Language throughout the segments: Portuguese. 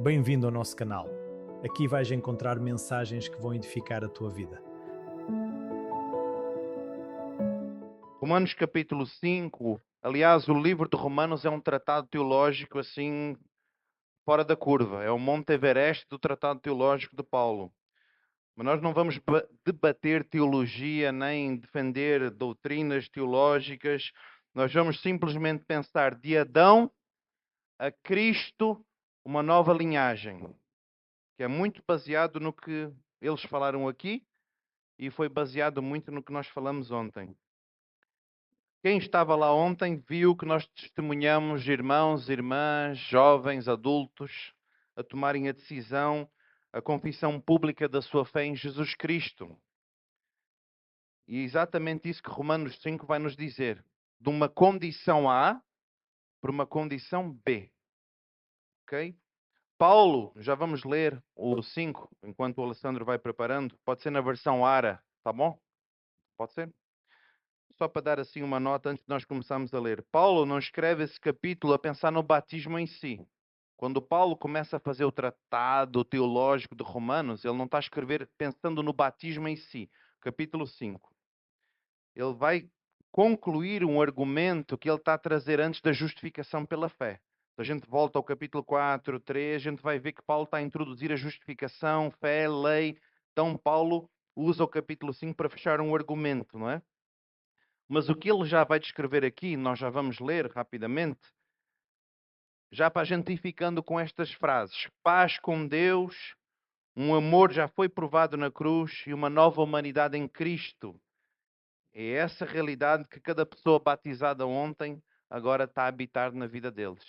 Bem-vindo ao nosso canal. Aqui vais encontrar mensagens que vão edificar a tua vida. Romanos capítulo 5. Aliás, o livro de Romanos é um tratado teológico assim, fora da curva. É o Monte Everest do tratado teológico de Paulo. Mas nós não vamos debater teologia nem defender doutrinas teológicas. Nós vamos simplesmente pensar de Adão a Cristo, uma nova linhagem, que é muito baseado no que eles falaram aqui e foi baseado muito no que nós falamos ontem. Quem estava lá ontem viu que nós testemunhamos irmãos, irmãs, jovens, adultos, a tomarem a decisão, a confissão pública da sua fé em Jesus Cristo. E é exatamente isso que Romanos 5 vai nos dizer. De uma condição A para uma condição B. Ok? Paulo, já vamos ler o 5, enquanto o Alessandro vai preparando. Pode ser na versão ARA, tá bom? Pode ser? Só para dar assim uma nota antes de nós começarmos a ler. Paulo não escreve esse capítulo a pensar no batismo em si. Quando Paulo começa a fazer o tratado teológico de Romanos, ele não está a escrever pensando no batismo em si. Capítulo 5. Ele vai concluir um argumento que ele está a trazer antes da justificação pela fé. Se a gente volta ao capítulo 4, 3, a gente vai ver que Paulo está a introduzir a justificação, fé, lei. Então Paulo usa o capítulo 5 para fechar um argumento, não é? Mas o que ele já vai descrever aqui, nós já vamos ler rapidamente, já para a gente ir ficando com estas frases. Paz com Deus, um amor já foi provado na cruz e uma nova humanidade em Cristo. É essa realidade que cada pessoa batizada ontem agora está a habitar na vida deles.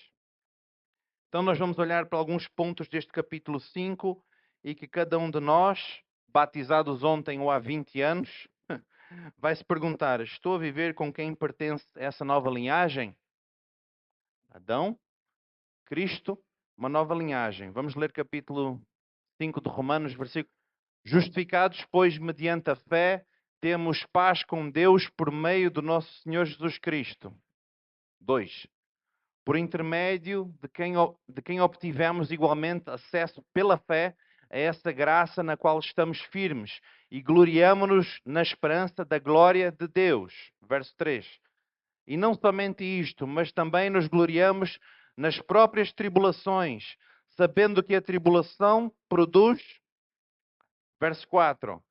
Então nós vamos olhar para alguns pontos deste capítulo 5 e que cada um de nós, batizados ontem ou há 20 anos, vai se perguntar: estou a viver com quem pertence a essa nova linhagem? Adão, Cristo, uma nova linhagem. Vamos ler capítulo 5 de Romanos, versículo. Justificados, pois, mediante a fé, temos paz com Deus por meio do nosso Senhor Jesus Cristo. 2. Por intermédio de quem obtivemos igualmente acesso pela fé a essa graça na qual estamos firmes e gloriamo-nos na esperança da glória de Deus. Verso 3. E não somente isto, mas também nos gloriamos nas próprias tribulações, sabendo que a tribulação produz, verso 4,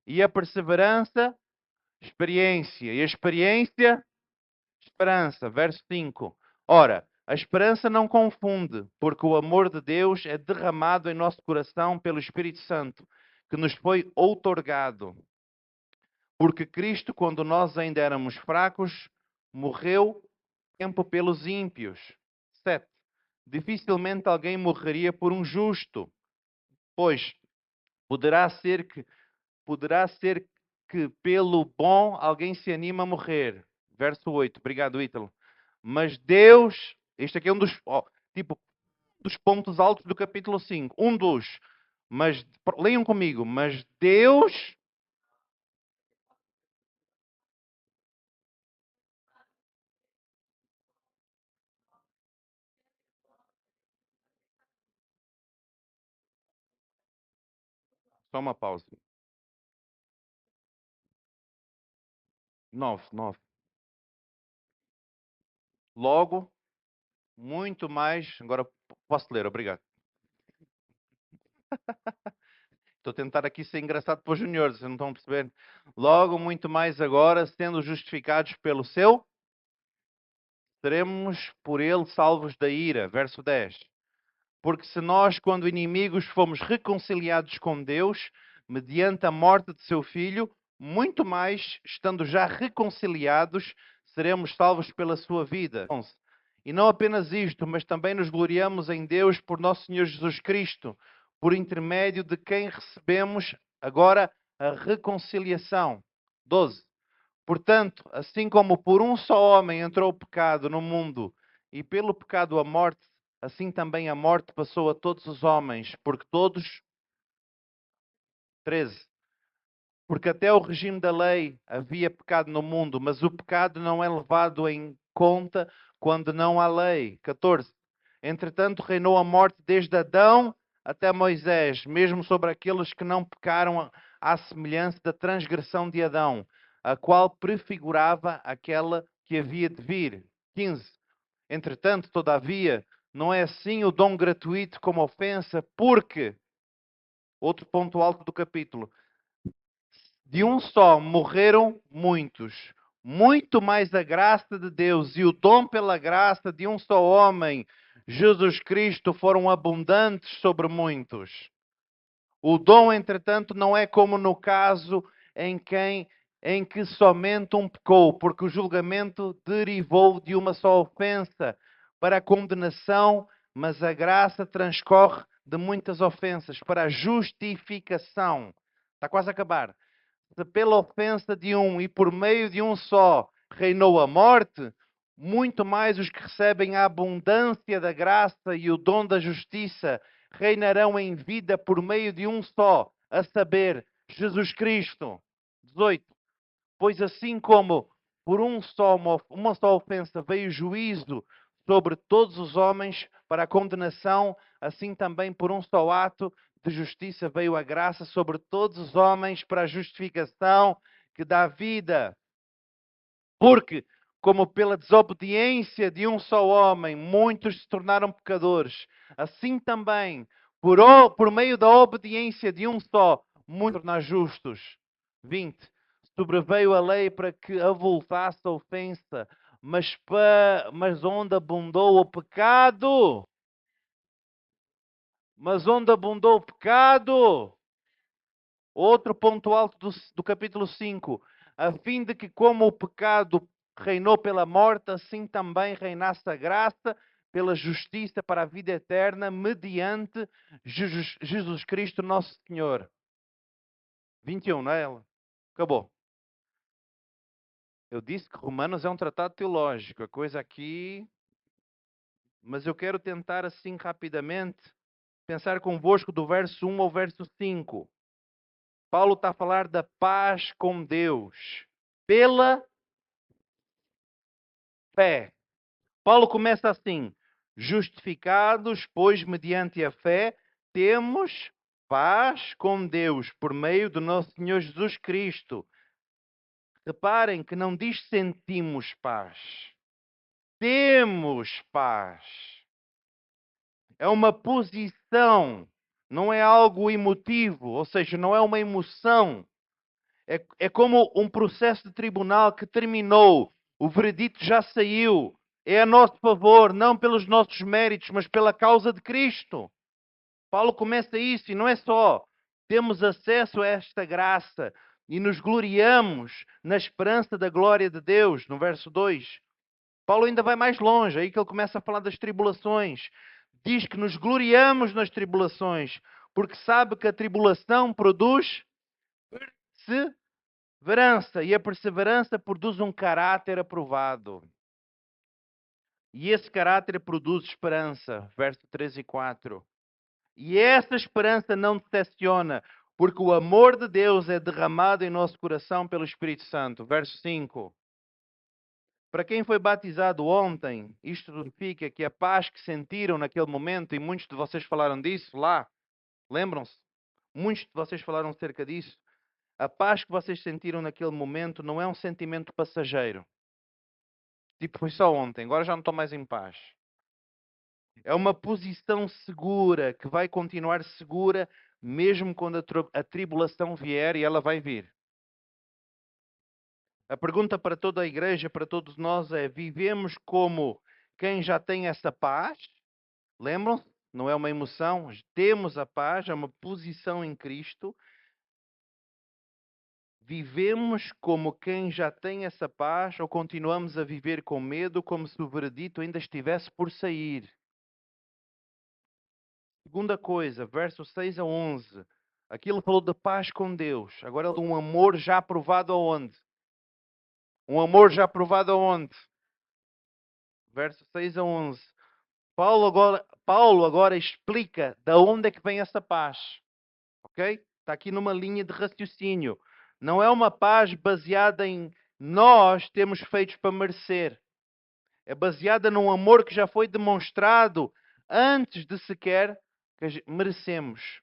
e a perseverança, experiência, e a experiência, esperança, verso 5. Ora, a esperança não confunde, porque o amor de Deus é derramado em nosso coração pelo Espírito Santo, que nos foi outorgado. Porque Cristo, quando nós ainda éramos fracos, morreu tempo pelos ímpios. 7. Dificilmente alguém morreria por um justo, pois poderá ser que pelo bom alguém se anima a morrer. Verso 8. Obrigado, Ítalo. Mas Deus, este aqui é um dos pontos altos do capítulo 5. Um dos. Mas leiam comigo. Mas Deus, só uma pausa. 9, 9. Logo, muito mais. Agora posso ler, obrigado. Estou a tentar aqui ser engraçado para os juniores, vocês não estão a perceber? Logo, muito mais agora, sendo justificados pelo seu, seremos por ele salvos da ira. Verso 10. Porque se nós, quando inimigos, fomos reconciliados com Deus, mediante a morte de seu Filho, muito mais, estando já reconciliados, seremos salvos pela sua vida. 11. E não apenas isto, mas também nos gloriamos em Deus por nosso Senhor Jesus Cristo, por intermédio de quem recebemos agora a reconciliação. 12. Portanto, assim como por um só homem entrou o pecado no mundo, e pelo pecado a morte, assim também a morte passou a todos os homens, porque todos. 13. Porque até o regime da lei havia pecado no mundo, mas o pecado não é levado em conta quando não há lei. 14. Entretanto, reinou a morte desde Adão até Moisés, mesmo sobre aqueles que não pecaram à semelhança da transgressão de Adão, a qual prefigurava aquela que havia de vir. 15. Entretanto, todavia, não é assim o dom gratuito como ofensa, porque, outro ponto alto do capítulo, de um só morreram muitos, muito mais a graça de Deus e o dom pela graça de um só homem, Jesus Cristo, foram abundantes sobre muitos. O dom, entretanto, não é como no caso em que somente um pecou, porque o julgamento derivou de uma só ofensa para a condenação, mas a graça transcorre de muitas ofensas para a justificação. Está quase a acabar. Se pela ofensa de um e por meio de um só reinou a morte, muito mais os que recebem a abundância da graça e o dom da justiça reinarão em vida por meio de um só, a saber, Jesus Cristo. 18. Pois assim como por uma só ofensa veio juízo sobre todos os homens para a condenação, assim também por um só ato de justiça veio a graça sobre todos os homens para a justificação que dá vida. Porque, como pela desobediência de um só homem, muitos se tornaram pecadores, assim também, por meio da obediência de um só, muitos se tornaram justos. 20. Sobreveio a lei para que avultasse a ofensa, mas onde abundou o pecado, outro ponto alto do capítulo 5, a fim de que, como o pecado reinou pela morte, assim também reinasse a graça pela justiça para a vida eterna, mediante Jesus Cristo, nosso Senhor. 21, não é ela? Acabou. Eu disse que Romanos é um tratado teológico, a coisa aqui... Mas eu quero tentar, assim, rapidamente, pensar convosco do verso 1 ao verso 5. Paulo está a falar da paz com Deus pela fé. Paulo começa assim: justificados, pois mediante a fé, temos paz com Deus por meio do nosso Senhor Jesus Cristo. Reparem que não diz sentimos paz. Temos paz. É uma posição, não é algo emotivo, ou seja, não é uma emoção. É como um processo de tribunal que terminou, o veredito já saiu, é a nosso favor, não pelos nossos méritos, mas pela causa de Cristo. Paulo começa isso e não é só. Temos acesso a esta graça e nos gloriamos na esperança da glória de Deus, no verso 2. Paulo ainda vai mais longe, aí que ele começa a falar das tribulações. Diz que nos gloriamos nas tribulações, porque sabe que a tribulação produz perseverança, e a perseverança produz um caráter aprovado. E esse caráter produz esperança, verso 3 e 4. E essa esperança não decepciona, porque o amor de Deus é derramado em nosso coração pelo Espírito Santo. Verso 5. Para quem foi batizado ontem, isto significa que a paz que sentiram naquele momento, e muitos de vocês falaram disso lá, lembram-se? Muitos de vocês falaram acerca disso. A paz que vocês sentiram naquele momento não é um sentimento passageiro. Tipo, foi só ontem, agora já não estou mais em paz. É uma posição segura, que vai continuar segura, mesmo quando a tribulação vier, e ela vai vir. A pergunta para toda a igreja, para todos nós é: vivemos como quem já tem essa paz? Lembram-se? Não é uma emoção. Temos a paz, é uma posição em Cristo. Vivemos como quem já tem essa paz ou continuamos a viver com medo, como se o veredito ainda estivesse por sair? Segunda coisa, versos 6 a 11. Aquilo falou de paz com Deus. Agora um amor já provado aonde? Um amor já provado aonde? Versos 6 a 11. Paulo agora explica de onde é que vem essa paz. Ok? Está aqui numa linha de raciocínio. Não é uma paz baseada em nós termos feitos para merecer. É baseada num amor que já foi demonstrado antes de sequer merecemos.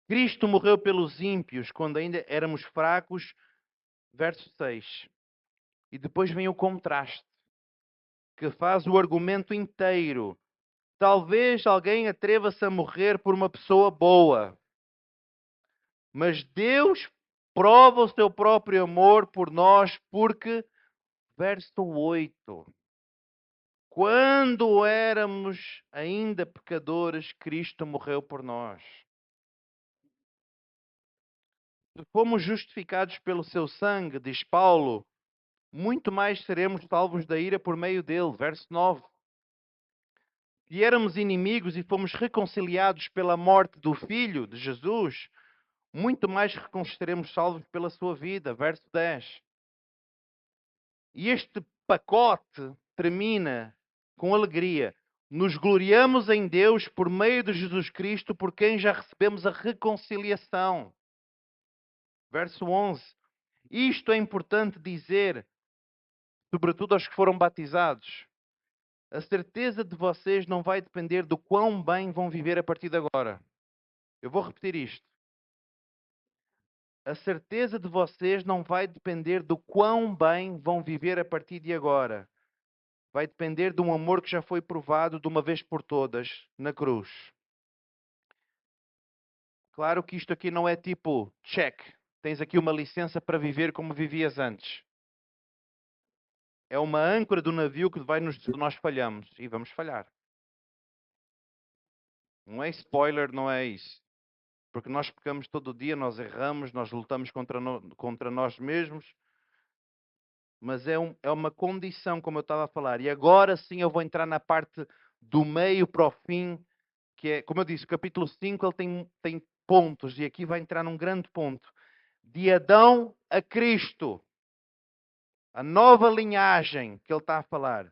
Cristo morreu pelos ímpios quando ainda éramos fracos, verso 6. E depois vem o contraste, que faz o argumento inteiro. Talvez alguém atreva-se a morrer por uma pessoa boa, mas Deus prova o seu próprio amor por nós, porque, verso 8, quando éramos ainda pecadores, Cristo morreu por nós. Se fomos justificados pelo seu sangue, diz Paulo, muito mais seremos salvos da ira por meio dele. Verso 9. Se éramos inimigos e fomos reconciliados pela morte do Filho de Jesus, muito mais seremos salvos pela sua vida. Verso 10. E este pacote termina com alegria. Nos gloriamos em Deus por meio de Jesus Cristo, por quem já recebemos a reconciliação. Verso 11. Isto é importante dizer, sobretudo aos que foram batizados. A certeza de vocês não vai depender do quão bem vão viver a partir de agora. Eu vou repetir isto. A certeza de vocês não vai depender do quão bem vão viver a partir de agora. Vai depender de um amor que já foi provado de uma vez por todas na cruz. Claro que isto aqui não é tipo check. Tens aqui uma licença para viver como vivias antes. É uma âncora do navio que vai nos dizer que nós falhamos. E vamos falhar. Não é spoiler, não é isso. Porque nós pecamos todo dia, nós erramos, nós lutamos contra nós mesmos. Mas é uma condição, como eu estava a falar. E agora sim eu vou entrar na parte do meio para o fim, que é, como eu disse, o capítulo 5 ele tem pontos. E aqui vai entrar num grande ponto. De Adão a Cristo. A nova linhagem que ele está a falar.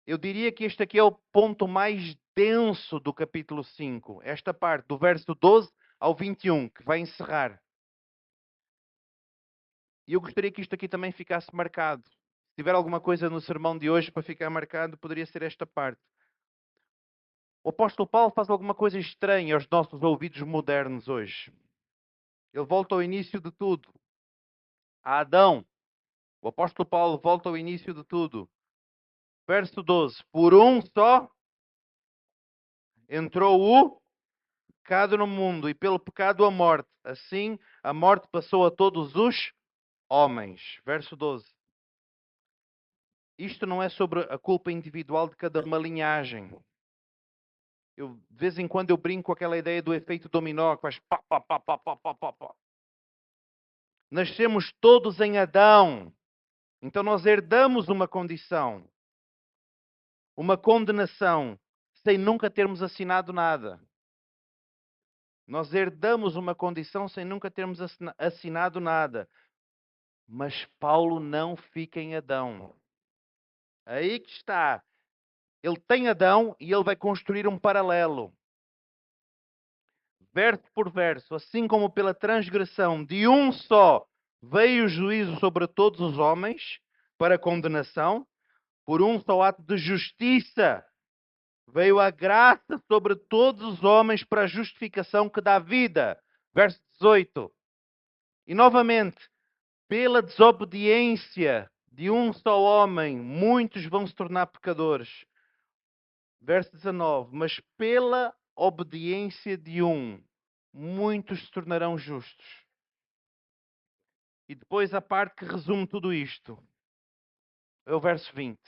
Eu diria que este aqui é o ponto mais denso do capítulo 5. Esta parte, do verso 12 ao 21, que vai encerrar. E eu gostaria que isto aqui também ficasse marcado. Se tiver alguma coisa no sermão de hoje para ficar marcado, poderia ser esta parte. O apóstolo Paulo faz alguma coisa estranha aos nossos ouvidos modernos hoje. Ele volta ao início de tudo. A Adão. O apóstolo Paulo volta ao início de tudo. Verso 12. Por um só entrou o pecado no mundo, e pelo pecado a morte. Assim, a morte passou a todos os homens. Verso 12. Isto não é sobre a culpa individual de cada uma linhagem. De vez em quando eu brinco com aquela ideia do efeito dominó, que faz pá, pá, pá, pá, pá, pá, pá, pá. Nascemos todos em Adão. Então nós herdamos uma condição, uma condenação, sem nunca termos assinado nada. Nós herdamos uma condição sem nunca termos assinado nada. Mas Paulo não fica em Adão. Aí que está. Ele tem Adão e ele vai construir um paralelo. Verso por verso. Assim como pela transgressão de um só veio o juízo sobre todos os homens para condenação, por um só ato de justiça veio a graça sobre todos os homens para a justificação que dá vida. Verso 18. E novamente, pela desobediência de um só homem, muitos vão se tornar pecadores. Verso 19. Mas pela obediência de um, muitos se tornarão justos. E depois a parte que resume tudo isto é o verso 20.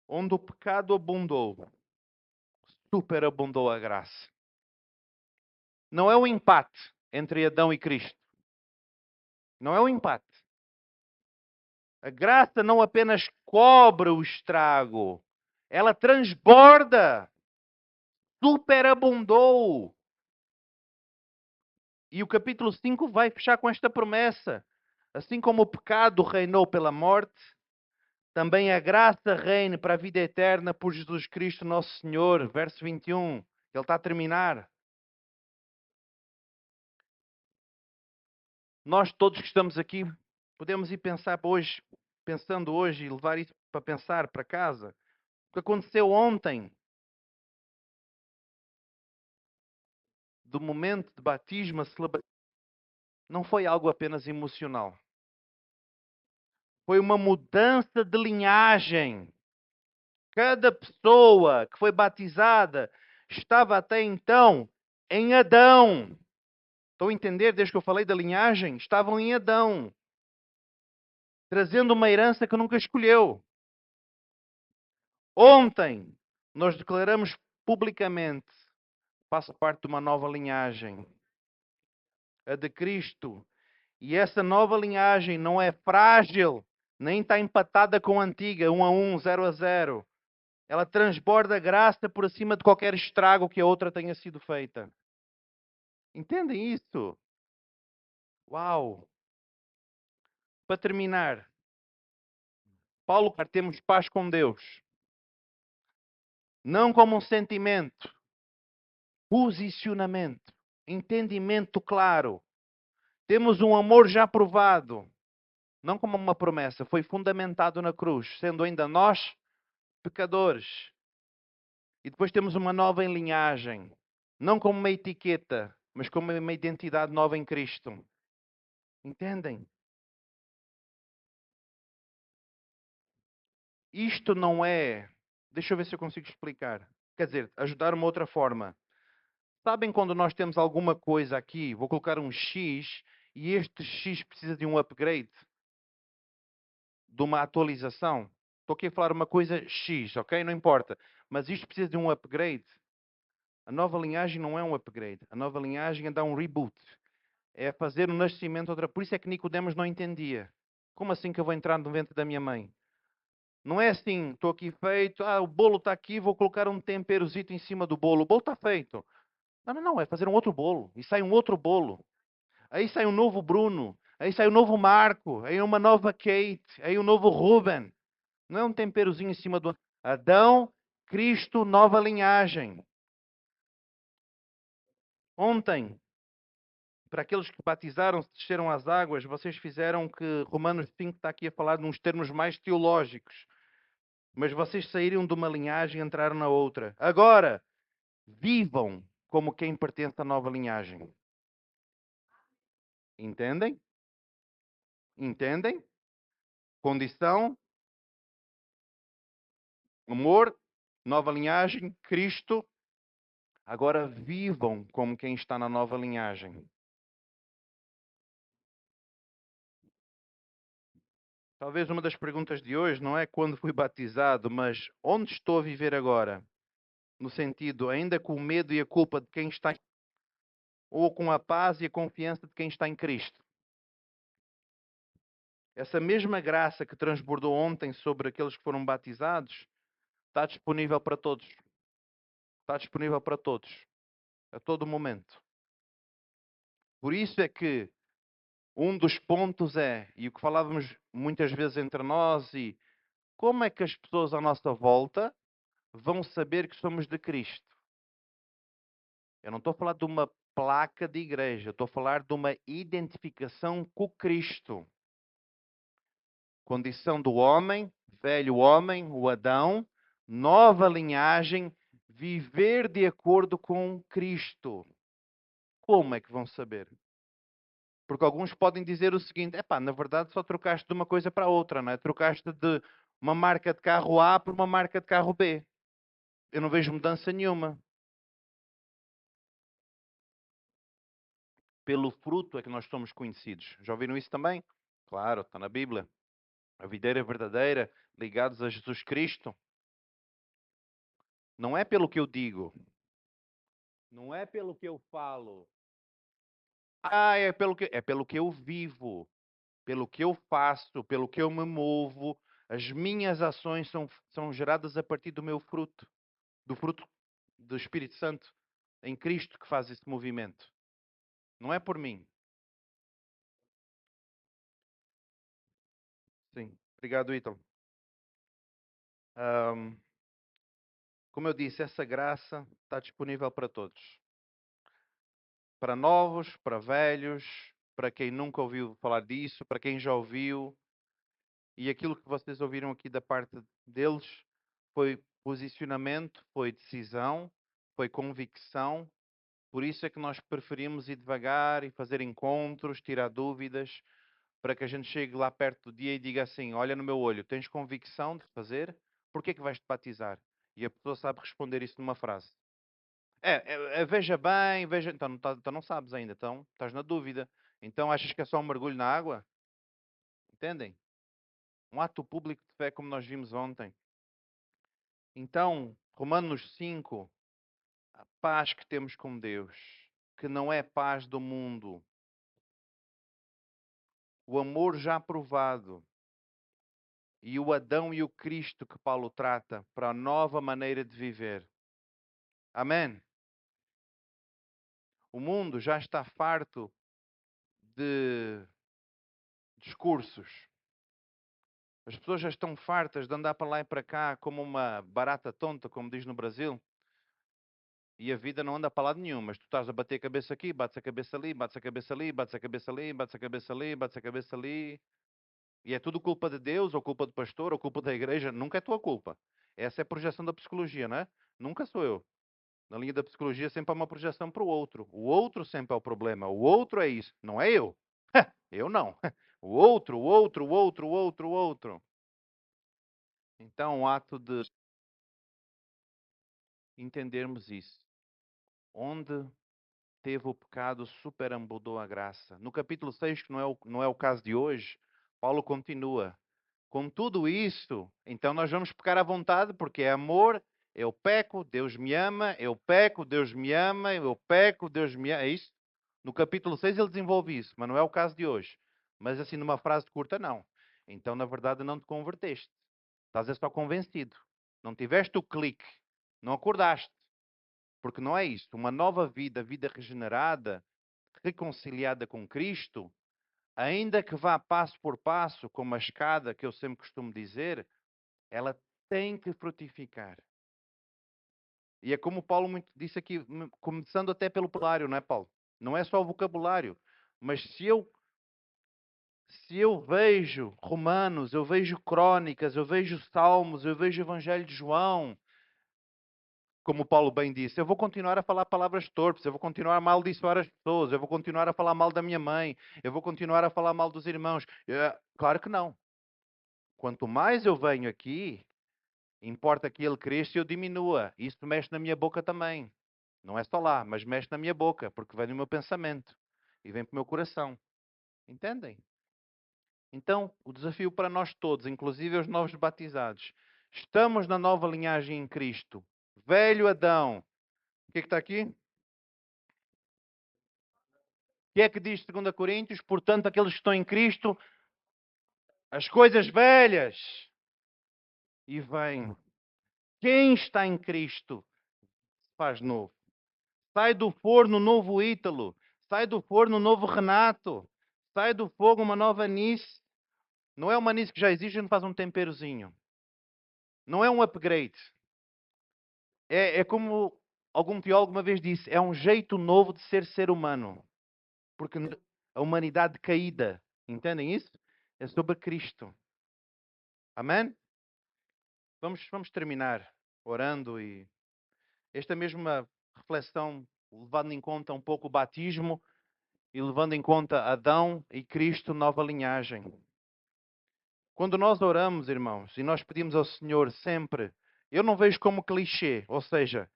Onde o pecado abundou, superabundou a graça. Não é um empate entre Adão e Cristo. Não é um empate. A graça não apenas cobre o estrago, ela transborda, superabundou. E o capítulo 5 vai fechar com esta promessa. Assim como o pecado reinou pela morte, também a graça reina para a vida eterna por Jesus Cristo, nosso Senhor. Verso 21. Ele está a terminar. Nós todos que estamos aqui podemos ir pensar hoje, pensando hoje e levar isso para pensar para casa. que aconteceu ontem, do momento de batismo, a celebração, não foi algo apenas emocional. Foi uma mudança de linhagem. Cada pessoa que foi batizada estava até então em Adão. Estão a entender desde que eu falei da linhagem? Estavam em Adão, trazendo uma herança que nunca escolheu. Ontem, nós declaramos publicamente, faço parte de uma nova linhagem, a de Cristo. E essa nova linhagem não é frágil, nem está empatada com a antiga, 1-1, 0-0. Ela transborda graça por acima de qualquer estrago que a outra tenha sido feita. Entendem isso? Uau! Para terminar, Paulo, temos paz com Deus. Não como um sentimento, posicionamento, entendimento claro. Temos um amor já provado, não como uma promessa, foi fundamentado na cruz, sendo ainda nós pecadores. E depois temos uma nova linhagem, não como uma etiqueta, mas como uma identidade nova em Cristo. Entendem? Isto não é. Deixa eu ver se eu consigo explicar. Quer dizer, ajudar uma outra forma. Sabem quando nós temos alguma coisa aqui, vou colocar um X, e este X precisa de um upgrade, de uma atualização? Estou aqui a falar uma coisa X, ok? Não importa. Mas isto precisa de um upgrade. A nova linhagem não é um upgrade. A nova linhagem é dar um reboot. É fazer o nascimento outra. Por isso é que Nicodemos não entendia. Como assim que eu vou entrar no ventre da minha mãe? Não é assim, estou aqui feito, o bolo está aqui, vou colocar um temperozito em cima do bolo. O bolo está feito. Não, não, não, é fazer um outro bolo. E sai um outro bolo. Aí sai um novo Bruno. Aí sai um novo Marco. Aí uma nova Kate. Aí um novo Ruben. Não é um temperozinho em cima do... Adão, Cristo, nova linhagem. Ontem, para aqueles que batizaram-se, desceram às águas, vocês fizeram que Romanos 5 está aqui a falar de uns termos mais teológicos. Mas vocês saíram de uma linhagem e entraram na outra. Agora, vivam como quem pertence à nova linhagem. Entendem? Entendem? Condição, amor, nova linhagem, Cristo. Agora vivam como quem está na nova linhagem. Talvez uma das perguntas de hoje não é quando fui batizado, mas onde estou a viver agora? No sentido, ainda com o medo e a culpa de quem está, ou com a paz e a confiança de quem está em Cristo. Essa mesma graça que transbordou ontem sobre aqueles que foram batizados, está disponível para todos. Está disponível para todos. A todo momento. Por isso é que um dos pontos é, e o que falávamos muitas vezes entre nós, e como é que as pessoas à nossa volta vão saber que somos de Cristo? Eu não estou a falar de uma placa de igreja, eu estou a falar de uma identificação com Cristo. Condição do homem, velho homem, o Adão, nova linhagem, viver de acordo com Cristo. Como é que vão saber? Porque alguns podem dizer o seguinte: epá, na verdade só trocaste de uma coisa para outra, não é? Trocaste de uma marca de carro A por uma marca de carro B. Eu não vejo mudança nenhuma. Pelo fruto é que nós somos conhecidos. Já ouviram isso também? Claro, está na Bíblia. A videira verdadeira, ligados a Jesus Cristo. Não é pelo que eu digo. Não é pelo que eu falo. É pelo que eu vivo. Pelo que eu faço, pelo que eu me movo. As minhas ações são geradas a partir do meu fruto. Do fruto do Espírito Santo em Cristo que faz esse movimento. Não é por mim. Sim. Obrigado, Ítalo. Como eu disse, essa graça está disponível para todos. Para novos, para velhos, para quem nunca ouviu falar disso, para quem já ouviu. E aquilo que vocês ouviram aqui da parte deles foi posicionamento, foi decisão, foi convicção. Por isso é que nós preferimos ir devagar e fazer encontros, tirar dúvidas, para que a gente chegue lá perto do dia e diga assim: olha no meu olho, tens convicção de fazer? Por que é que vais te batizar? E a pessoa sabe responder isso numa frase. Veja bem, veja. Então então não sabes ainda, então estás na dúvida. Então achas que é só um mergulho na água? Entendem? Um ato público de fé, como nós vimos ontem. Então, Romanos 5, a paz que temos com Deus, que não é paz do mundo, o amor já provado e o Adão e o Cristo que Paulo trata para a nova maneira de viver. Amém? O mundo já está farto de discursos. As pessoas já estão fartas de andar para lá e para cá como uma barata tonta, como diz no Brasil. E a vida não anda para lado nenhum, mas tu estás a bater a cabeça aqui, bates a cabeça ali, bates a cabeça ali, bates a cabeça ali, bates a cabeça ali, bates a cabeça ali. E é tudo culpa de Deus, ou culpa do pastor, ou culpa da igreja. Nunca é tua culpa. Essa é a projeção da psicologia, não é? Nunca sou eu. Na linha da psicologia sempre há uma projeção para o outro. O outro sempre é o problema. O outro é isso. Não é eu. Eu não. O outro, o outro, o outro, o outro, o outro. Então, o ato de entendermos isso. Onde teve o pecado, superabundou a graça. No capítulo 6, que não é o caso de hoje, Paulo continua. Com tudo isso, então nós vamos pecar à vontade, porque é amor, eu peco, Deus me ama, eu peco, Deus me ama, eu peco, Deus me ama. É isso? No capítulo 6 ele desenvolve isso, mas não é o caso de hoje. Mas assim, numa frase curta, não. Então, na verdade, não te converteste. Estás só convencido. Não tiveste o clique. Não acordaste. Porque não é isto. Uma nova vida, vida regenerada, reconciliada com Cristo, ainda que vá passo por passo, como a escada que eu sempre costumo dizer, ela tem que frutificar. E é como o Paulo muito disse aqui, começando até pelo vocabulário, não é, Paulo? Não é só o vocabulário. Mas se eu vejo Romanos, eu vejo Crônicas, eu vejo Salmos, eu vejo Evangelho de João, como o Paulo bem disse, eu vou continuar a falar palavras torpes, eu vou continuar a amaldiçoar as pessoas, eu vou continuar a falar mal da minha mãe, eu vou continuar a falar mal dos irmãos. Claro que não. Quanto mais eu venho aqui, importa que ele cresça e eu diminua. Isso mexe na minha boca também. Não é só lá, mas mexe na minha boca, porque vem no meu pensamento e vem para o meu coração. Entendem? Então, o desafio para nós todos, inclusive os novos batizados, estamos na nova linhagem em Cristo. Velho Adão. O que está aqui? O que é que diz 2 Coríntios? Portanto, aqueles que estão em Cristo, as coisas velhas. E vem. Quem está em Cristo faz novo. Sai do forno novo Ítalo. Sai do forno novo Renato. Sai do fogo uma nova Anice. Não é uma Anice que já existe, a gente faz um temperozinho. Não é um upgrade. É como algum teólogo uma vez disse, é um jeito novo de ser humano. Porque a humanidade caída, entendem isso? É sobre Cristo. Amém? Vamos terminar orando e esta mesma reflexão, levando em conta um pouco o batismo e levando em conta Adão e Cristo, nova linhagem. Quando nós oramos, irmãos, e nós pedimos ao Senhor sempre, eu não vejo como clichê, ou seja,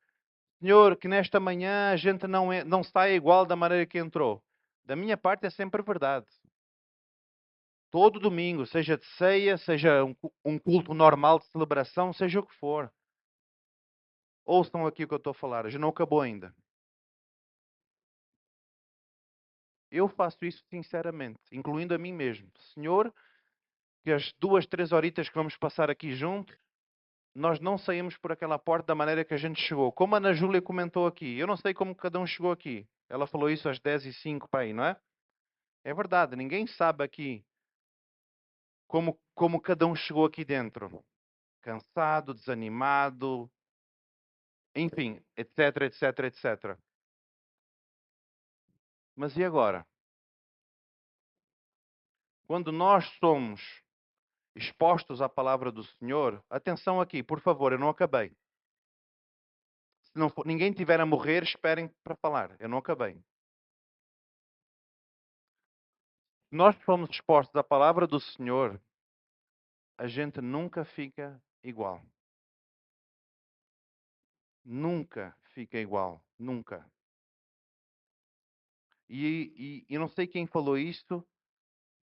Senhor, que nesta manhã a gente não saia igual da maneira que entrou. Da minha parte é sempre verdade. Todo domingo, seja de ceia, seja um culto normal de celebração, seja o que for. Ouçam aqui o que eu estou a falar, já não acabou ainda. Eu faço isso sinceramente, incluindo a mim mesmo. Senhor, que as 2, 3 horitas que vamos passar aqui juntos, nós não saímos por aquela porta da maneira que a gente chegou. Como a Ana Júlia comentou aqui, eu não sei como cada um chegou aqui. Ela falou isso às 10h05 para aí, não é? É verdade, ninguém sabe aqui como cada um chegou aqui dentro. Cansado, desanimado, enfim, etc, etc, etc. Mas e agora? Quando nós somos expostos à palavra do Senhor, atenção aqui, por favor, eu não acabei. Se não for, ninguém tiver a morrer, esperem para falar. Eu não acabei. Se nós formos expostos à palavra do Senhor, a gente nunca fica igual. Nunca fica igual. Nunca. E eu não sei quem falou isto,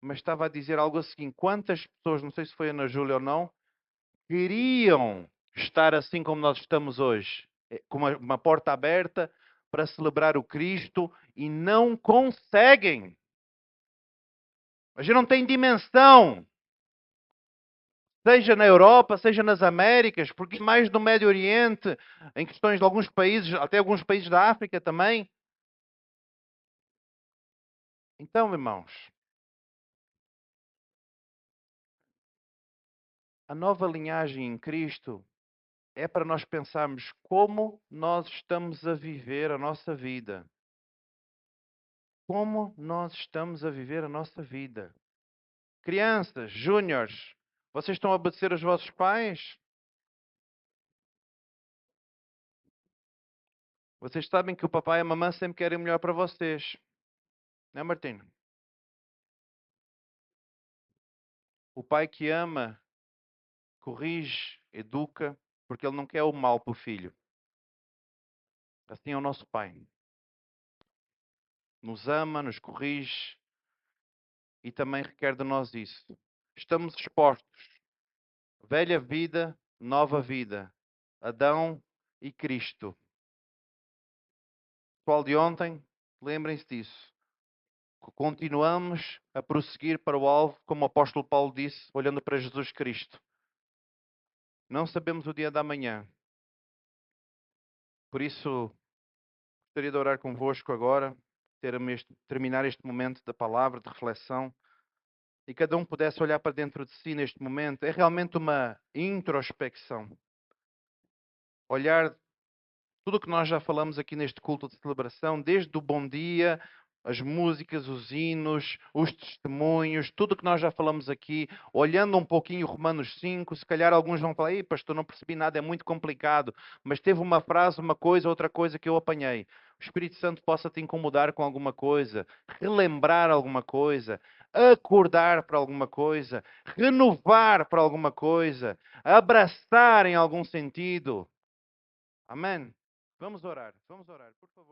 mas estava a dizer algo assim. Quantas pessoas, não sei se foi a Ana Júlia ou não, queriam estar assim como nós estamos hoje, com uma porta aberta para celebrar o Cristo e não conseguem. A gente não tem dimensão. Seja na Europa, seja nas Américas, porque mais no Médio Oriente, em questões de alguns países, até alguns países da África também. Então, irmãos, a nova linhagem em Cristo é para nós pensarmos como nós estamos a viver a nossa vida. Como nós estamos a viver a nossa vida. Crianças, júniores, vocês estão a obedecer aos vossos pais? Vocês sabem que o papai e a mamãe sempre querem o melhor para vocês. Não é, Martino? O pai que ama, corrige, educa, porque ele não quer o mal para o filho. Assim é o nosso pai. Nos ama, nos corrige e também requer de nós isso. Estamos expostos. Velha vida, nova vida. Adão e Cristo. Pessoal de ontem, lembrem-se disso. Continuamos a prosseguir para o alvo, como o apóstolo Paulo disse, olhando para Jesus Cristo. Não sabemos o dia da manhã. Por isso, gostaria de orar convosco agora, terminar este momento da palavra, de reflexão, e cada um pudesse olhar para dentro de si neste momento. É realmente uma introspecção. Olhar tudo o que nós já falamos aqui neste culto de celebração, desde o bom dia, as músicas, os hinos, os testemunhos, tudo o que nós já falamos aqui, olhando um pouquinho Romanos 5, se calhar alguns vão falar, ei, pastor, não percebi nada, é muito complicado, mas teve uma frase, uma coisa, outra coisa que eu apanhei. O Espírito Santo possa te incomodar com alguma coisa, relembrar alguma coisa, acordar para alguma coisa, renovar para alguma coisa, abraçar em algum sentido. Amém? Vamos orar, por favor.